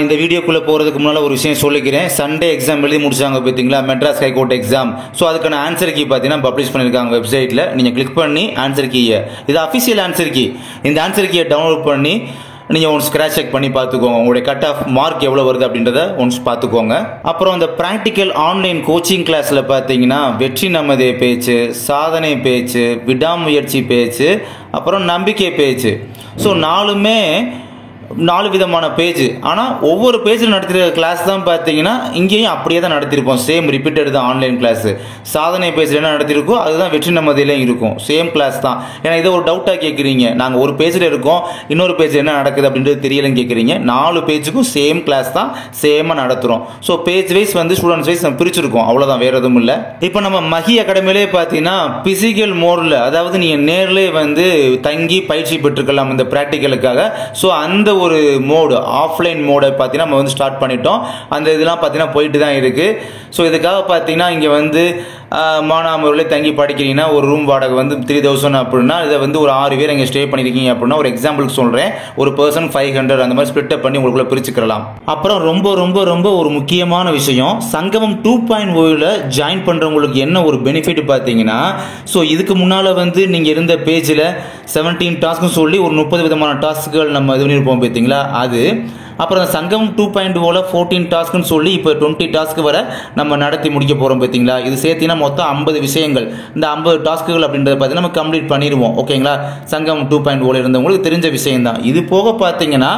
இந்த வீடியோக்குள்ளே போகிறதுக்கு முன்னால் ஒரு விஷயம் சொல்லிக்கிறேன். சண்டே எக்ஸாம் எழுதி முடிச்சாங்க பார்த்தீங்களா, மெட்ராஸ் ஹைகோர்ட் எக்ஸாம். ஸோ அதுக்கான ஆன்சர் கீ பார்த்தீங்கன்னா பப்ளிஷ் பண்ணியிருக்காங்க வெப்சைட்டில். நீங்கள் கிளிக் பண்ணி ஆன்சர் கீயை, இது அஃபிஷியல் ஆன்சர் கீ, இந்த ஆன்சர் கீயை டவுன்லோட் பண்ணி நீங்கள் ஒன்ஸ் ஸ்க்ராட்ச் செக் பண்ணி பார்த்துக்கோங்க. உங்களுடைய கட் ஆஃப் மார்க் எவ்வளோ வருது அப்படின்றத ஒன்ஸ் பார்த்துக்கோங்க. அப்புறம் அந்த ப்ராக்டிக்கல் ஆன்லைன் கோச்சிங் கிளாஸில் பார்த்தீங்கன்னா வெற்றி நமதே பேச்சு, சாதனை பேச்சு, விடாமுயற்சி பேச்சு, அப்புறம் நம்பிக்கை பேச்சு. ஸோ நாலுமே 4 விதமான பேஜ். ஆனால் ஒவ்வொரு பேஜில் நடத்திருக்க கிளாஸ் தான் பார்த்தீங்கன்னா இங்கேயும் அப்படியே தான் நடத்திருப்போம். சேம் ரிப்பீட்டட் தான் ஆன்லைன் கிளாஸ். சாதனை பேஜில் என்ன நடத்திருக்கோ அதுதான் வெற்றி நமதிலையும் இருக்கும். சேம் கிளாஸ் தான். ஏன்னா இதை ஒரு டவுட்டாக கேட்குறீங்க, நாங்கள் ஒரு பேஜில் இருக்கோம், இன்னொரு பேஜில் என்ன நடக்குது அப்படின்றது தெரியலன்னு கேட்குறீங்க. 4 பேஜுக்கும் சேம் கிளாஸ் தான், சேமாக நடத்துகிறோம். ஸோ பேஜ் வைஸ் வந்து ஸ்டூடெண்ட்ஸ் வைஸ் நம்ம பிரிச்சிருக்கோம், அவ்வளோதான், வேறு எதுவும் இல்லை. இப்போ நம்ம மகி அகாடமிலே பார்த்தீங்கன்னா பிசிக்கல் மோடில், அதாவது நீங்கள் நேரிலே வந்து தங்கி பயிற்சி பெற்றுக்கலாம் இந்த ப்ராக்டிக்கலுக்காக. ஸோ அந்த ஒரு மோடு, ஆஃப்லைன் மோடை பார்த்தீங்கன்னா நம்ம வந்து ஸ்டார்ட் பண்ணிட்டோம். அந்த இதெல்லாம் பார்த்தீங்கன்னா போயிட்டு தான் இருக்கு. ஸோ இதுக்காக பார்த்தீங்கன்னா இங்கே வந்து மானாமூரில் தங்கி படிக்கிறீங்கன்னா ஒரு ரூம் வாடகை வந்து 3000 அப்படின்னா, இதை வந்து ஒரு 6 பேர் இங்கே ஸ்டே பண்ணியிருக்கீங்க அப்படின்னா, ஒரு எக்ஸாம்பிளுக்கு சொல்கிறேன், ஒரு பர்சன் 500 அந்த மாதிரி ஸ்பிளிட் பண்ணி உங்களுக்குள்ள பிரிச்சுக்கலாம். அப்புறம் ரொம்ப ரொம்ப ரொம்ப ஒரு முக்கியமான விஷயம், சங்கமம் 2.0 ஜாயின் பண்ணுறவங்களுக்கு என்ன ஒரு பெனிஃபிட் பார்த்தீங்கன்னா, ஸோ இதுக்கு முன்னால் வந்து நீங்கள் இருந்த பேஜில் 17 டாஸ்க்னு சொல்லி ஒரு 30 விதமான டாஸ்க்குகள் நம்ம இது பண்ணியிருப்போம் பார்த்தீங்களா, அது. அப்புறம் சங்கமம் 2.0 14 டாஸ்க்னு சொல்லி இப்போ 20 டாஸ்க் வரை நம்ம நடத்தி முடிக்க போகிறோம் பார்த்தீங்களா. இது சேர்த்தினா மொத்தம் 50 விஷயங்கள். இந்த 50 டாஸ்க்குகள் அப்படின்றத பார்த்தீங்கன்னா நம்ம கம்ப்ளீட் பண்ணிடுவோம். ஓகேங்களா, சங்கமம் 2.0 இருந்தவங்களுக்கு தெரிஞ்ச விஷயம் தான். இது போக பார்த்தீங்கன்னா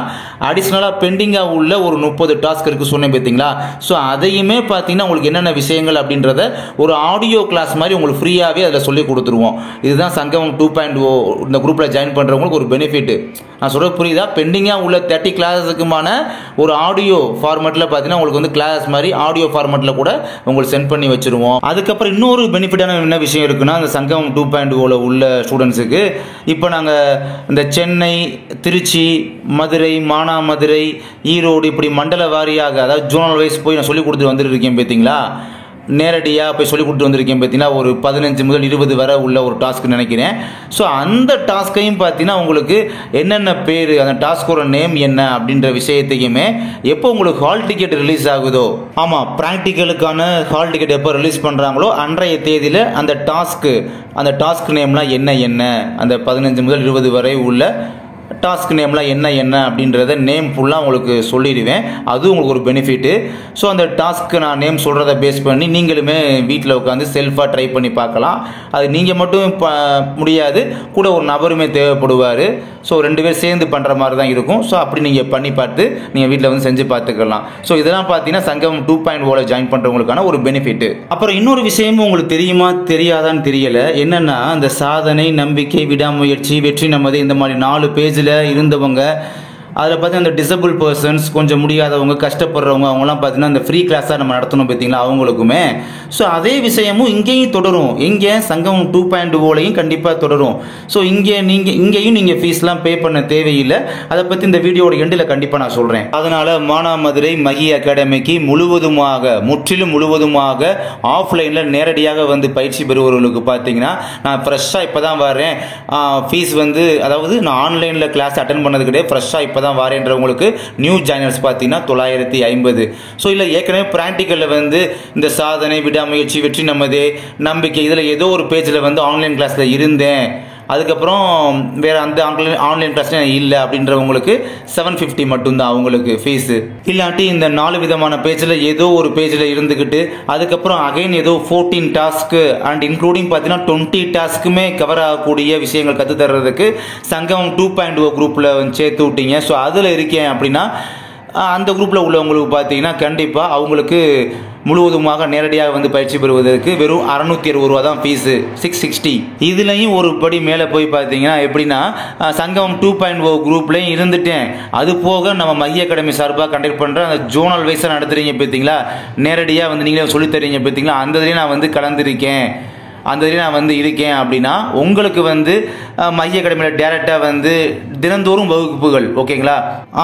அடிஷ்னலாக பெண்டிங்காக உள்ள ஒரு 30 டாஸ்க் இருக்குது சொன்னேன் பார்த்தீங்களா. ஸோ அதையுமே பார்த்தீங்கன்னா உங்களுக்கு என்னென்ன விஷயங்கள் அப்படின்றத ஒரு ஆடியோ கிளாஸ் மாதிரி உங்களுக்கு ஃப்ரீயாகவே அதில் சொல்லி கொடுத்துருவோம். இதுதான் சங்கமம் 2.0 இந்த குரூப்பில் ஜாயின் பண்ணுறவங்களுக்கு ஒரு பெனிஃபிட். நான் சொல்ல புரியுதா? பெண்டிங்காக உள்ள 30 கிளாஸுக்குமான ஒரு ஆடியோ ஃபார்மேட்டில் பார்த்தீங்கன்னா உங்களுக்கு வந்து கிளாஸ் மாதிரி ஆடியோ ஃபார்மேட்டில் கூட உங்களுக்கு சென்ட் பண்ணி வச்சிருவோம். அதுக்கப்புறம் இன்னொரு பெனிஃபிட்டான என்ன விஷயம் இருக்குன்னா, அந்த சங்கமம் 2.0 உள்ள ஸ்டூடெண்ட்ஸுக்கு இப்போ நாங்கள் இந்த சென்னை, திருச்சி, மதுரை, மானாமதுரை, ஈரோடு இப்படி மண்டல வாரியாக, அதாவது ஜோனல் வைஸ் போய் நான் சொல்லி கொடுத்துட்டு வந்துட்டு இருக்கேன் பார்த்தீங்களா. நேரடியாக போய் சொல்லி கொடுத்து வந்திருக்கேன் பார்த்தீங்கன்னா, ஒரு 15 முதல் 20 வரை உள்ள ஒரு டாஸ்க் நினைக்கிறேன். ஸோ அந்த டாஸ்கையும் பார்த்தீங்கன்னா உங்களுக்கு என்னென்ன பேர், அந்த டாஸ்கோட நேம் என்ன அப்படின்ற விஷயத்தையுமே எப்போ உங்களுக்கு ஹால் டிக்கெட் ரிலீஸ் ஆகுதோ, ஆமாம், ப்ராக்டிக்கலுக்கான ஹால் டிக்கெட் எப்போ ரிலீஸ் பண்ணுறாங்களோ அன்றைய தேதியில் அந்த டாஸ்க் நேம்லாம் என்ன அந்த 15 முதல் 20 வரை உள்ள டாஸ்க் நேம்லாம் என்ன அப்படின்றத நேம் ஃபுல்லாக உங்களுக்கு சொல்லிடுவேன். அது உங்களுக்கு ஒரு பெனிஃபிட்டு. ஸோ அந்த டாஸ்க்கு நான் நேம் சொல்கிறத பேஸ் பண்ணி நீங்களுமே வீட்டில் உட்காந்து செல்ஃபாக ட்ரை பண்ணி பார்க்கலாம். அது நீங்கள் மட்டும் முடியாது, கூட ஒரு நபருமே தேவைப்படுவார். ஸோ 2 பேர் சேர்ந்து பண்ணுற மாதிரி தான் இருக்கும். ஸோ அப்படி நீங்கள் பண்ணி பார்த்து நீங்கள் வீட்டில் வந்து செஞ்சு பார்த்துக்கலாம். ஸோ இதெல்லாம் பார்த்தீங்கன்னா சங்கமம் 2.0 ஜாயின் பண்ணுறவங்களுக்கான ஒரு பெனிஃபிட். அப்புறம் இன்னொரு விஷயமும் உங்களுக்கு தெரியுமா தெரியாதான்னு தெரியல. என்னென்னா, அந்த சாதனை, நம்பிக்கை, விடாமுயற்சி, வெற்றி நமது, இந்த மாதிரி 4 பேஜில் இருந்தவங்க, அதில் பார்த்தீங்கன்னா அந்த டிசபிள் பர்சன்ஸ், கொஞ்சம் முடியாதவங்க, கஷ்டப்படுறவங்க, அவங்களாம் பார்த்தீங்கன்னா இந்த ஃப்ரீ கிளாஸாக நம்ம நடத்தணும் பார்த்தீங்களா அவங்களுக்குமே. ஸோ அதே விஷயமும் இங்கேயும் தொடரும். இங்கே சங்கமம் 2.0லையும் கண்டிப்பாக தொடரும். ஸோ இங்கேயும் நீங்கள் ஃபீஸ்லாம் பே பண்ண தேவையில்லை. அதை பற்றி இந்த வீடியோட எண்டில் கண்டிப்பாக நான் சொல்கிறேன். அதனால் மானாமதுரை மகி அகாடமிக்கு முற்றிலும் முழுவதுமாக ஆஃப்லைனில் நேரடியாக வந்து பயிற்சி பெறுபவர்களுக்கு பார்த்தீங்கன்னா, நான் ஃப்ரெஷ்ஷாக இப்போ தான் வரேன், ஃபீஸ் வந்து, அதாவது நான் ஆன்லைனில் கிளாஸ் அட்டன் பண்ணது கிடையாது, ஃப்ரெஷ்ஷாக இப்போ தான் வாரேன்றவங்களுக்கு நியூ ஜாயினர்ஸ் பார்த்தீங்கன்னா 950. ஸோ இல்லை ஏற்கனவே ப்ராக்டிக்கலில் வந்து இந்த சாதனை, விடாமுயற்சி, வெற்றி நமதே, நம்பிக்கை, இதில் ஏதோ ஒரு பேஜில் வந்து ஆன்லைன் கிளாஸில் இருந்தேன், அதுக்கப்புறம் வேறு அந்த ஆன்லைன் கிளாஸ்ல இல்லை அப்படின்றவங்களுக்கு 750 மட்டும்தான் அவங்களுக்கு ஃபீஸு. இல்லாட்டி இந்த 4 விதமான பேஜில் ஏதோ ஒரு பேஜில் இருந்துக்கிட்டு அதுக்கப்புறம் அகைன் ஏதோ 14 டாஸ்க்கு அண்ட் இன்க்ளூடிங் பார்த்தீங்கன்னா 20 டாஸ்க்குமே கவர் ஆகக்கூடிய விஷயங்கள் கற்றுத்தர்றதுக்கு சங்கமம் 2.0 குரூப்பில் சேர்த்து விட்டீங்க. ஸோ அதில் இருக்கேன் அப்படின்னா அந்த குரூப்பில் உள்ளவங்களுக்கு பார்த்தீங்கன்னா கண்டிப்பாக அவங்களுக்கு முழுவதுமாக நேரடியாக வந்து பயிற்சி பெறுவதற்கு வெறும் 660 ரூபா தான் ஃபீஸு, 660. இதுலையும் ஒரு படி மேலே போய் பார்த்தீங்கன்னா எப்படின்னா, சங்கமம் 2.0 குரூப்லேயும் இருந்துட்டேன், அது போக நம்ம மகி அகாடமி சார்பாக கண்டக்ட் பண்ணுற அந்த ஜோனல் வைஸாக நடத்துறீங்க பார்த்தீங்களா, நேரடியாக வந்து நீங்களே சொல்லித்தரீங்க பார்த்தீங்களா, அந்த இதுலேயும் நான் வந்து கலந்துருக்கேன் அந்த இதில் நான் வந்து இருக்கேன் அப்படின்னா உங்களுக்கு வந்து மைய அகாடமியில் டேரெக்டாக வந்து தினந்தோறும் வகுப்புகள். ஓகேங்களா?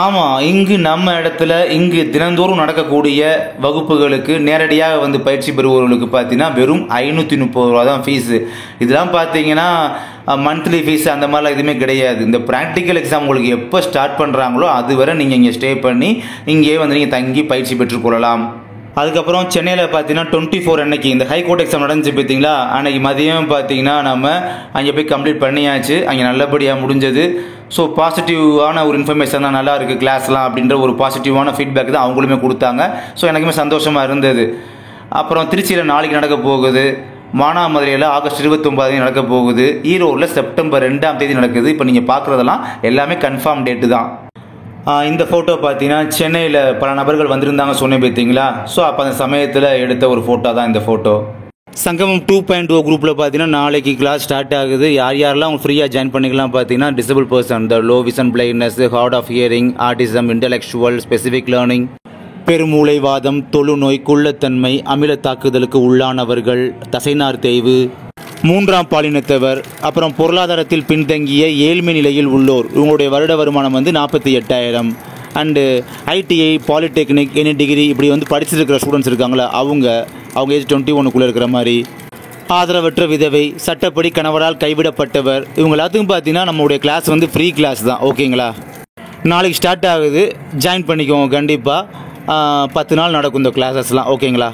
ஆமாம், இங்கு நம்ம இடத்துல இங்கு தினந்தோறும் நடக்கக்கூடிய வகுப்புகளுக்கு நேரடியாக வந்து பயிற்சி பெறுபவர்களுக்கு பார்த்தீங்கன்னா வெறும் 530 ரூபா தான் ஃபீஸு. இதெல்லாம் பார்த்தீங்கன்னா மந்த்லி ஃபீஸ் அந்த மாதிரிலாம் எதுவுமே கிடையாது. இந்த ப்ராக்டிக்கல் எக்ஸாம் உங்களுக்கு எப்போ ஸ்டார்ட் பண்ணுறாங்களோ அதுவரை நீங்கள் இங்கே ஸ்டே பண்ணி இங்கேயே வந்து நீங்கள் தங்கி பயிற்சி பெற்றுக்கொள்ளலாம். அதுக்கப்புறம் சென்னையில் பார்த்தீங்கன்னா 24 அன்னைக்கு இந்த ஹைகோர்ட் எக்ஸாம் நடந்துச்சு பார்த்தீங்களா, அன்னைக்கு மதியம் பார்த்தீங்கன்னா நம்ம அங்கே போய் கம்ப்ளீட் பண்ணியாச்சு. அங்கே நல்லபடியாக முடிஞ்சது. ஸோ பாசிட்டிவான ஒரு இன்ஃபர்மேஷன் தான், நல்லா இருக்குது கிளாஸ்லாம் அப்படின்ற ஒரு பாசிட்டிவான ஃபீட்பேக் தான் அவங்களுமே கொடுத்தாங்க. ஸோ எனக்குமே சந்தோஷமாக இருந்தது. அப்புறம் திருச்சியில் நாளைக்கு நடக்க போகுது, மானாமதுரையில் ஆகஸ்ட் 29 நடக்க போகுது, ஈரோடில் செப்டம்பர் 2ஆம் தேதி நடக்குது. இப்போ நீங்கள் பார்க்குறதெல்லாம் எல்லாமே கன்ஃபார்ம் டேட்டு தான். இந்த ஃபோட்டோ பார்த்தீங்கன்னா சென்னையில் பல நபர்கள் வந்திருந்தாங்க சொன்னேன் பார்த்தீங்களா. ஸோ அப்போ அந்த சமயத்தில் எடுத்த ஒரு ஃபோட்டோ தான் இந்த ஃபோட்டோ. சங்கமம் 2.0 குரூப்பில் பார்த்தீங்கன்னா நாளைக்கு கிளாஸ் ஸ்டார்ட் ஆகுது. யாரெல்லாம் அவங்க ஃப்ரீயாக ஜாயின் பண்ணிக்கலாம் பார்த்தீங்கன்னா disable person, the low vision blindness, hard of hearing, autism, intellectual, specific learning, பெருமூளைவாதம், தொழுநோய், குள்ளத்தன்மை, அமில தாக்குதலுக்கு உள்ளானவர்கள், தசைநார் தேய்வு, 3ஆம் பாலினத்தவர், அப்புறம் பொருளாதாரத்தில் பின்தங்கிய ஏழ்மை நிலையில் உள்ளோர். இவங்களுடைய வருட வருமானம் வந்து 48,000. And ITI, polytechnic, any degree இப்படி வந்து படிச்சிருக்கிற ஸ்டூடெண்ட்ஸ் இருக்காங்களா அவங்க ஏஜ் 21க்குள்ளே இருக்கிற மாதிரி. ஆதரவற்ற விதவை, சட்டப்படி கணவரால் கைவிடப்பட்டவர், இவங்க எல்லாத்துக்கும் பார்த்தீங்கன்னா நம்மளுடைய கிளாஸ் வந்து ஃப்ரீ கிளாஸ் தான். ஓகேங்களா? நாளைக்கு ஸ்டார்ட் ஆகுது, ஜாயின் பண்ணிக்கோங்க கண்டிப்பாக. 10 நாள் நடக்கும் இந்த கிளாஸஸ்லாம். ஓகேங்களா?